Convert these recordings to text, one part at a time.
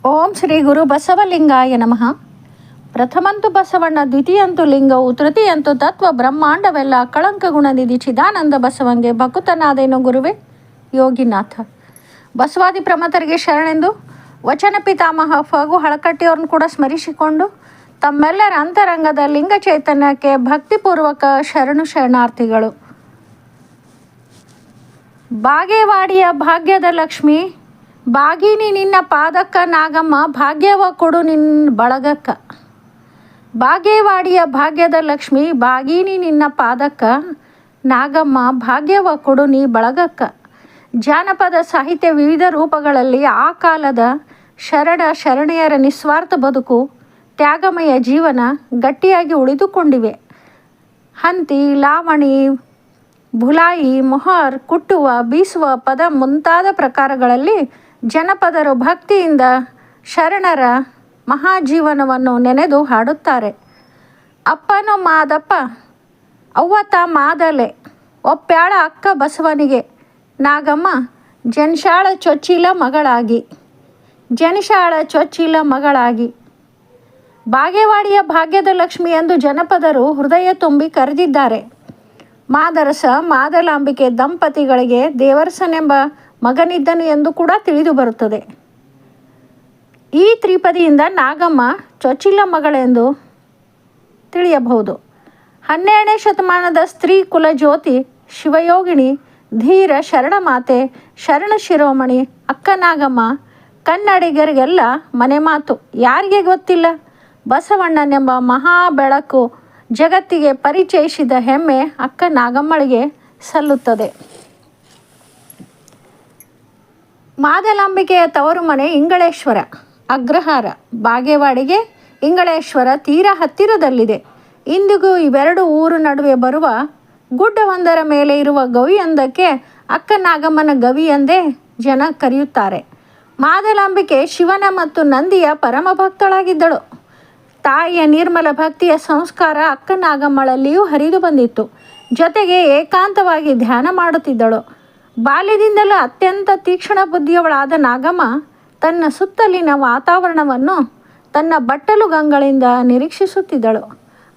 ಓಂ ಶ್ರೀ ಗುರು ಬಸವಲಿಂಗಾಯ ನಮಃ. ಪ್ರಥಮಂತು ಬಸವಣ್ಣ, ದ್ವಿತೀಯಂತು ಲಿಂಗವು, ತೃತೀಯಂತು ತತ್ವ ಬ್ರಹ್ಮಾಂಡವೆಲ್ಲ ಕಳಂಕ ಗುಣನಿಧಿ ಚಿದಾನಂದ ಬಸವಂಗೆ ಭಕುತನಾದೇನು ಗುರುವೆ ಯೋಗಿನಾಥ. ಬಸವಾದಿ ಪ್ರಮಥರಿಗೆ ಶರಣೆಂದು ವಚನ ಪಿತಾಮಹ ಫಗು ಹಳಕಟ್ಟಿಯವ್ರನ್ನ ಕೂಡ ಸ್ಮರಿಸಿಕೊಂಡು ತಮ್ಮೆಲ್ಲರ ಅಂತರಂಗದ ಲಿಂಗ ಚೈತನ್ಯಕ್ಕೆ ಭಕ್ತಿಪೂರ್ವಕ ಶರಣಾರ್ಥಿಗಳು. ಬಾಗೇವಾಡಿಯ ಭಾಗ್ಯದ ಲಕ್ಷ್ಮಿ ಬಾಗಿನಿ ನಿನ್ನ ಪಾದಕ್ಕ ನಾಗಮ್ಮ, ಭಾಗ್ಯವ ಕೊಡು ನಿನ್ನ ಬಳಗಕ್ಕ. ಬಾಗೇವಾಡಿಯ ಭಾಗ್ಯದ ಲಕ್ಷ್ಮಿ ಬಾಗಿನಿ ನಿನ್ನ ಪಾದಕ್ಕ ನಾಗಮ್ಮ, ಭಾಗ್ಯವ ಕೊಡು ನೀ ಬಳಗಕ್ಕ. ಜಾನಪದ ಸಾಹಿತ್ಯ ವಿವಿಧ ರೂಪಗಳಲ್ಲಿ ಆ ಕಾಲದ ಶರಣೆಯರ ನಿಸ್ವಾರ್ಥ ಬದುಕು, ತ್ಯಾಗಮಯ ಜೀವನ ಗಟ್ಟಿಯಾಗಿ ಉಳಿದುಕೊಂಡಿವೆ. ಹಂತಿ, ಲಾವಣಿ, ಭುಲಾಯಿ, ಮೊಹರ್, ಕುಟ್ಟುವ, ಬೀಸುವ ಪದ ಮುಂತಾದ ಪ್ರಕಾರಗಳಲ್ಲಿ ಜನಪದರು ಭಕ್ತಿಯಿಂದ ಶರಣರ ಮಹಾಜೀವನವನ್ನು ನೆನೆದು ಹಾಡುತ್ತಾರೆ. ಅಪ್ಪನೋ ಮಾದಪ್ಪ, ಅವ್ವತ ಮಾದಲೆ, ಒಪ್ಪ್ಯಾಳ ಅಕ್ಕ ಬಸವನಿಗೆ ನಾಗಮ್ಮ, ಜನಿಷಾಳ ಚೊಚ್ಚಿಲ ಮಗಳಾಗಿ. ಬಾಗೇವಾಡಿಯ ಭಾಗ್ಯದ ಲಕ್ಷ್ಮಿ ಎಂದು ಜನಪದರು ಹೃದಯ ತುಂಬಿ ಕರೆದಿದ್ದಾರೆ. ಮಾದರಸ ಮಾದಲಾಂಬಿಕೆ ದಂಪತಿಗಳಿಗೆ ದೇವರಸನೆಂಬ ಮಗನಿದ್ದನು ಎಂದು ಕೂಡ ತಿಳಿದು ಬರುತ್ತದೆ. ಈ ತ್ರಿಪದಿಯಿಂದ ನಾಗಮ್ಮ ಚೊಚ್ಚಿಲ ಮಗಳೆಂದು ತಿಳಿಯಬಹುದು. 12ನೇ ಶತಮಾನದ ಸ್ತ್ರೀ ಕುಲಜ್ಯೋತಿ, ಶಿವಯೋಗಿನಿ, ಧೀರ ಶರಣಮಾತೆ, ಶರಣ ಶಿರೋಮಣಿ ಅಕ್ಕ ನಾಗಮ್ಮ ಕನ್ನಡಿಗರಿಗೆಲ್ಲ ಮನೆ ಮಾತು. ಯಾರಿಗೆ ಗೊತ್ತಿಲ್ಲ? ಬಸವಣ್ಣನೆಂಬ ಮಹಾ ಬೆಳಕು ಜಗತ್ತಿಗೆ ಪರಿಚಯಿಸಿದ ಹೆಮ್ಮೆ ಅಕ್ಕ ನಾಗಮ್ಮಳಿಗೆ ಸಲ್ಲುತ್ತದೆ. ಮಾದಲಾಂಬಿಕೆಯ ತವರು ಮನೆ ಇಂಗಳೇಶ್ವರ, ಅಗ್ರಹಾರ. ಬಾಗೇವಾಡಿಗೆ ಇಂಗಳೇಶ್ವರ ತೀರಾ ಹತ್ತಿರದಲ್ಲಿದೆ. ಇಂದಿಗೂ ಇವೆರಡು ಊರು ನಡುವೆ ಬರುವ ಗುಡ್ಡವೊಂದರ ಮೇಲೆ ಇರುವ ಗವಿಯೊಂದಕ್ಕೆ ಅಕ್ಕ ನಾಗಮ್ಮನ ಗವಿ ಎಂದೇ ಜನ ಕರೆಯುತ್ತಾರೆ. ಮಾದಲಾಂಬಿಕೆ ಶಿವನ ಮತ್ತು ನಂದಿಯ ಪರಮ ಭಕ್ತಳಾಗಿದ್ದಳು. ತಾಯಿಯ ನಿರ್ಮಲ ಭಕ್ತಿಯ ಸಂಸ್ಕಾರ ಅಕ್ಕ ನಾಗಮ್ಮಳಲ್ಲಿಯೂ ಹರಿದು ಬಂದಿತ್ತು. ಜೊತೆಗೆ ಏಕಾಂತವಾಗಿ ಧ್ಯಾನ ಮಾಡುತ್ತಿದ್ದಳು. ಬಾಲ್ಯದಿಂದಲೂ ಅತ್ಯಂತ ತೀಕ್ಷ್ಣ ಬುದ್ಧಿಯವಳಾದ ನಾಗಮ್ಮ ತನ್ನ ಸುತ್ತಲಿನ ವಾತಾವರಣವನ್ನು ತನ್ನ ಬಟ್ಟಲುಗಂಗಳಿಂದ ನಿರೀಕ್ಷಿಸುತ್ತಿದ್ದಳು.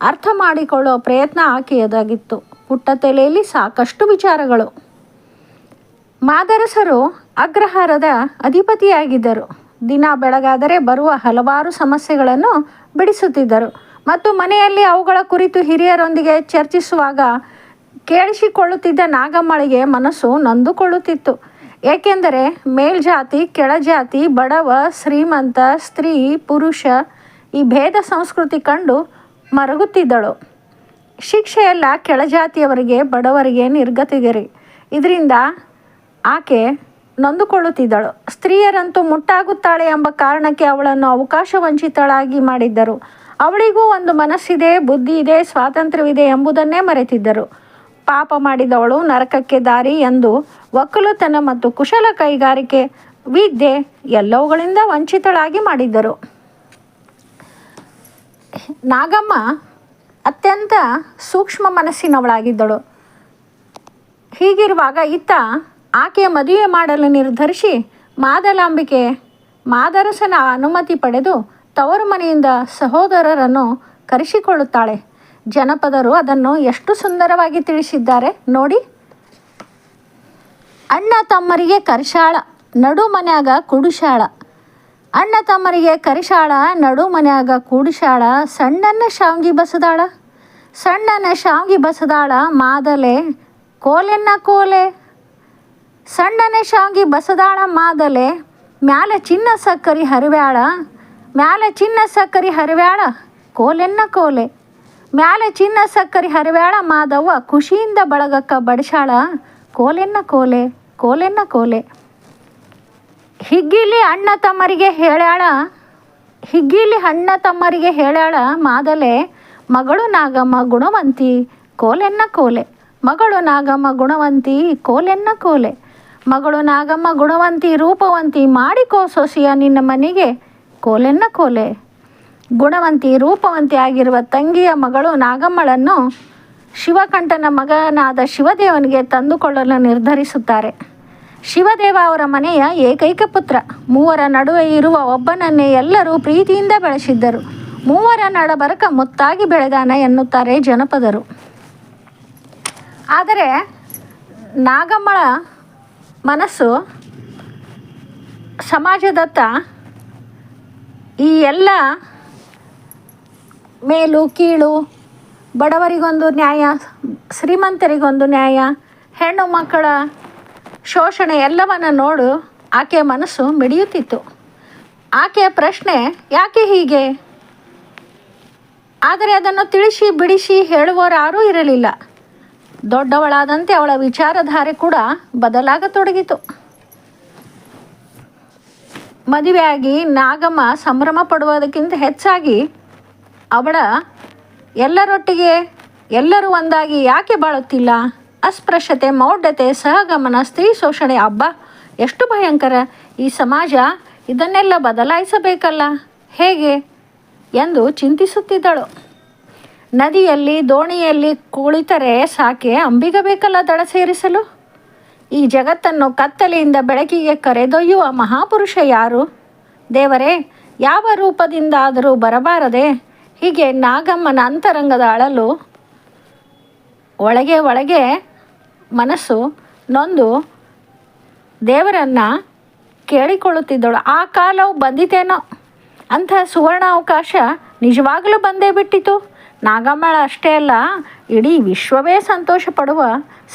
ಅರ್ಥ ಮಾಡಿಕೊಳ್ಳುವ ಪ್ರಯತ್ನ ಆಕೆಯದಾಗಿತ್ತು. ಪುಟ್ಟ ತಲೆಯಲ್ಲಿ ಸಾಕಷ್ಟು ವಿಚಾರಗಳು. ಮಾದರಸರು ಅಗ್ರಹಾರದ ಅಧಿಪತಿಯಾಗಿದ್ದರು. ದಿನ ಬೆಳಗಾದರೆ ಬರುವ ಹಲವಾರು ಸಮಸ್ಯೆಗಳನ್ನು ಬಿಡಿಸುತ್ತಿದ್ದರು ಮತ್ತು ಮನೆಯಲ್ಲಿ ಅವುಗಳ ಕುರಿತು ಹಿರಿಯರೊಂದಿಗೆ ಚರ್ಚಿಸುವಾಗ ಕೇಳಿಸಿಕೊಳ್ಳುತ್ತಿದ್ದ ನಾಗಮ್ಮಳಿಗೆ ಮನಸ್ಸು ನೊಂದುಕೊಳ್ಳುತ್ತಿತ್ತು. ಏಕೆಂದರೆ ಮೇಲ್ಜಾತಿ, ಕೆಳಜಾತಿ, ಬಡವ, ಶ್ರೀಮಂತ, ಸ್ತ್ರೀ, ಪುರುಷ ಈ ಭೇದ ಸಂಸ್ಕೃತಿ ಕಂಡು ಮರುಗುತ್ತಿದ್ದಳು. ಶಿಕ್ಷೆಯೆಲ್ಲ ಕೆಳಜಾತಿಯವರಿಗೆ, ಬಡವರಿಗೆ, ನಿರ್ಗತಿಗರಿಗೆ. ಇದರಿಂದ ಆಕೆ ನೊಂದುಕೊಳ್ಳುತ್ತಿದ್ದಳು. ಸ್ತ್ರೀಯರಂತೂ ಮುಟ್ಟಾಗುತ್ತಾಳೆ ಎಂಬ ಕಾರಣಕ್ಕೆ ಅವಳನ್ನು ಅವಕಾಶ ವಂಚಿತಳಾಗಿ ಮಾಡಿದ್ದರು. ಅವಳಿಗೂ ಒಂದು ಮನಸ್ಸಿದೆ, ಬುದ್ಧಿ ಇದೆ, ಸ್ವಾತಂತ್ರ್ಯವಿದೆ ಎಂಬುದನ್ನೇ ಮರೆತಿದ್ದರು. ಪಾಪ ಮಾಡಿದವಳು ನರಕಕ್ಕೆ ದಾರಿ ಎಂದು ಒಕ್ಕಲುತನ ಮತ್ತು ಕುಶಲ ಕೈಗಾರಿಕೆ, ವಿದ್ಯೆ ಎಲ್ಲವುಗಳಿಂದ ವಂಚಿತಳಾಗಿ ಮಾಡಿದ್ದರು. ನಾಗಮ್ಮ ಅತ್ಯಂತ ಸೂಕ್ಷ್ಮ ಮನಸ್ಸಿನವಳಾಗಿದ್ದಳು. ಹೀಗಿರುವಾಗ ಇತ್ತ ಆಕೆಯ ಮದುವೆ ಮಾಡಲು ನಿರ್ಧರಿಸಿ ಮಾದಲಾಂಬಿಕೆ ಮಾದರಸನ ಅನುಮತಿ ಪಡೆದು ತವರು ಮನೆಯಿಂದ ಸಹೋದರರನ್ನು ಕರೆಸಿಕೊಳ್ಳುತ್ತಾಳೆ. ಜನಪದರು ಅದನ್ನು ಎಷ್ಟು ಸುಂದರವಾಗಿ ತಿಳಿಸಿದ್ದಾರೆ ನೋಡಿ. ಅಣ್ಣ ತಮ್ಮರಿಗೆ ಕರಿಶಾಳ, ನಡು ಮನ್ಯಾಗ ಕೂಡಿಶಾಳ. ಅಣ್ಣ ತಮ್ಮರಿಗೆ ಕರಿಶಾಳ, ನಡು ಮನ್ಯಾಗ ಕೂಡಿಶಾಳ. ಸಣ್ಣನ ಶಾವ್ಗಿ ಬಸದಾಳ ಮಾದಲೆ, ಕೋಲೆನ್ನ ಕೋಲೆ. ಸಣ್ಣನ ಶಾವ್ಗಿ ಬಸದಾಳ ಮಾದಲೆ, ಮ್ಯಾಲ ಚಿನ್ನ ಸಕ್ಕರಿ ಹರಿವ್ಯಾಳ, ಕೋಲೆನ್ನ ಕೋಲೆ. ಮ್ಯಾಲ ಚಿನ್ನ ಸಕ್ಕರಿ ಹರಿವ್ಯಾಳ ಮಾದವ್ವ, ಖುಷಿಯಿಂದ ಬಳಗಕ್ಕ ಬಡಿಸಾಳ, ಕೋಲೆನ್ನ ಕೋಲೆ. ಹಿಗ್ಗಿಲಿ ಅಣ್ಣ ತಮ್ಮರಿಗೆ ಹೇಳ್ಯಾಳ ಮಾದಲೆ, ಮಗಳು ನಾಗಮ್ಮ ಗುಣವಂತಿ, ಕೋಲೆನ್ನ ಕೋಲೆ. ಮಗಳು ನಾಗಮ್ಮ ಗುಣವಂತಿ, ಕೋಲೆನ್ನ ಕೋಲೆ. ಮಗಳು ನಾಗಮ್ಮ ಗುಣವಂತಿ, ರೂಪವಂತಿ, ಮಾಡಿಕೋ ಸೊಸಿಯ ನಿನ್ನ ಮನೆಗೆ, ಕೋಲೆನ್ನ ಕೋಲೆ. ಗುಣವಂತಿ, ರೂಪವಂತಿ ಆಗಿರುವ ತಂಗಿಯ ಮಗಳು ನಾಗಮ್ಮಳನ್ನು ಶಿವಕಂಠನ ಮಗನಾದ ಶಿವದೇವನಿಗೆ ತಂದುಕೊಳ್ಳಲು ನಿರ್ಧರಿಸುತ್ತಾರೆ. ಶಿವದೇವ ಅವರ ಮನೆಯ ಏಕೈಕ ಪುತ್ರ. ಮೂವರ ನಡುವೆ ಇರುವ ಒಬ್ಬನನ್ನೇ ಎಲ್ಲರೂ ಪ್ರೀತಿಯಿಂದ ಬೆಳೆಸಿದ್ದರು. ಮೂವರ ನಡಬರಕ ಮುತ್ತಾಗಿ ಬೆಳೆದಾನ ಎನ್ನುತ್ತಾರೆ ಜನಪದರು. ಆದರೆ ನಾಗಮ್ಮಳ ಮನಸ್ಸು ಸಮಾಜದತ್ತ ಈ ಎಲ್ಲ ಮೇಲು ಕೀಳು, ಬಡವರಿಗೊಂದು ನ್ಯಾಯ, ಶ್ರೀಮಂತರಿಗೊಂದು ನ್ಯಾಯ, ಹೆಣ್ಣು ಮಕ್ಕಳ ಶೋಷಣೆ ಎಲ್ಲವನ್ನು ನೋಡು ಆಕೆಯ ಮನಸ್ಸು ಮಿಡಿಯುತ್ತಿತ್ತು. ಆಕೆಯ ಪ್ರಶ್ನೆ, ಯಾಕೆ ಹೀಗೆ? ಆದರೆ ಅದನ್ನು ತಿಳಿಸಿ ಬಿಡಿಸಿ ಹೇಳುವವರಾರೂ ಇರಲಿಲ್ಲ. ದೊಡ್ಡವಳಾದಂತೆ ಅವಳ ವಿಚಾರಧಾರೆ ಕೂಡ ಬದಲಾಗತೊಡಗಿತು. ಮದುವೆಯಾಗಿ ನಾಗಮ್ಮ ಸಂಭ್ರಮ ಪಡುವುದಕ್ಕಿಂತ ಹೆಚ್ಚಾಗಿ ಅವಳ ಎಲ್ಲರೊಟ್ಟಿಗೆ ಎಲ್ಲರೂ ಒಂದಾಗಿ ಯಾಕೆ ಬಾಳುತ್ತಿಲ್ಲ? ಅಸ್ಪೃಶ್ಯತೆ, ಮೌಢ್ಯತೆ, ಸಹಗಮನ, ಸ್ತ್ರೀ ಶೋಷಣೆ, ಹಬ್ಬ ಎಷ್ಟು ಭಯಂಕರ! ಈ ಸಮಾಜ ಇದನ್ನೆಲ್ಲ ಬದಲಾಯಿಸಬೇಕಲ್ಲ, ಹೇಗೆ ಎಂದು ಚಿಂತಿಸುತ್ತಿದ್ದಳು. ನದಿಯಲ್ಲಿ ದೋಣಿಯಲ್ಲಿ ಕುಳಿತರೆ ಸಾಕೆ, ಅಂಬಿಗ ಬೇಕಲ್ಲ ದಡ ಸೇರಿಸಲು. ಈ ಜಗತ್ತನ್ನು ಕತ್ತಲೆಯಿಂದ ಬೆಳಕಿಗೆ ಕರೆದೊಯ್ಯುವ ಮಹಾಪುರುಷ ಯಾರು? ದೇವರೇ, ಯಾವ ರೂಪದಿಂದಾದರೂ ಬರಬಾರದೆ? ಹೀಗೆ ನಾಗಮ್ಮನ ಅಂತರಂಗದ ಅಳಲು ಒಳಗೆ ಮನಸ್ಸು ನೊಂದು ದೇವರನ್ನು ಕೇಳಿಕೊಳ್ಳುತ್ತಿದ್ದಳು. ಆ ಕಾಲವು ಬಂದಿತೇನೋ, ಅಂತಹ ಸುವರ್ಣ ಅವಕಾಶ ನಿಜವಾಗಲೂ ಬಂದೇ ಬಿಟ್ಟಿತು. ನಾಗಮ್ಮಳ ಅಷ್ಟೇ ಅಲ್ಲ, ಇಡೀ ವಿಶ್ವವೇ ಸಂತೋಷ ಪಡುವ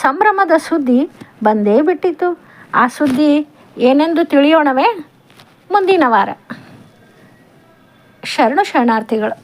ಸಂಭ್ರಮದ ಸುದ್ದಿ ಬಂದೇ ಬಿಟ್ಟಿತು. ಆ ಸುದ್ದಿ ಏನೆಂದು ತಿಳಿಯೋಣವೇ ಮುಂದಿನ ವಾರ. ಶರಣು ಶರಣಾರ್ಥಿಗಳು.